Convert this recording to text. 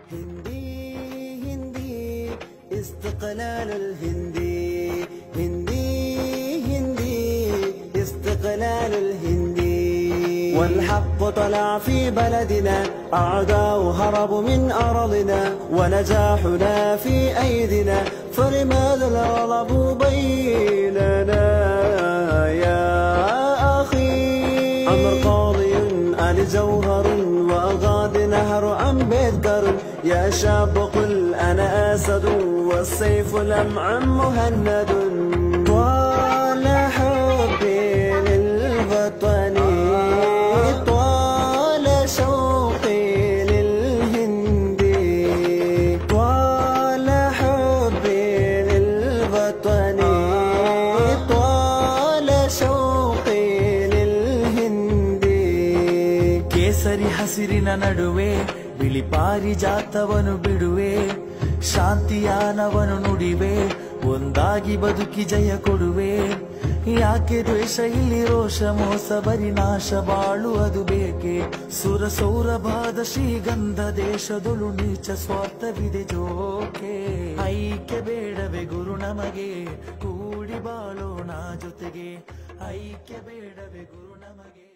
हिंदी हिंदी استقلال الهندي هندي هندي استقلال الهندي والحق طلع في بلدنا أعداء هربوا من أرضنا ونجاحنا في أيدنا فلماذا الغضب بيننا يا أخي عمر قاضي آل جوهر وأغاض نهر عن بيت قرن يا شاب قل أنا أسد والسيف لمع مهند طال حبي للوطن طال شوقي للهندي طال حبي للوطن طال شوقي للهندي ಕೇಸರಿ ಹಸಿರಿನ ನಡುವೆ ಬಿಳಿ ಪಾರಿಜಾತವನು ಬಿಡುವೆ ಶಾಂತಿಯಾನವನು ನುಡಿವೆ ಒಂದಾಗಿ ಬದುಕಿ ಜಯ ಕೊಡುವೆ ಯಾಕೆ ದ್ವೇಷ ಇಲ್ಲಿ ರೋಷ ಮೋಸ ಬರಿ ನಾಶ ಬಾಳು ಅದು ಬೇಕೆ ಸುರ ಸೌರಭಾದ ಶ್ರೀಗಂಧ ದೇಶದೊಳು ನೀಚ ಸ್ವಾರ್ಥವಿದೆ ಜೋಕೆ ಐಕ್ಯ ಬೇಡವೆ ಗುರು ನಮಗೆ ಕೂಡಿ ಬಾಳೋಣ ಜೊತೆಗೆ ಐಕ್ಯ ಬೇಡವೆ ಗುರು ನಮಗೆ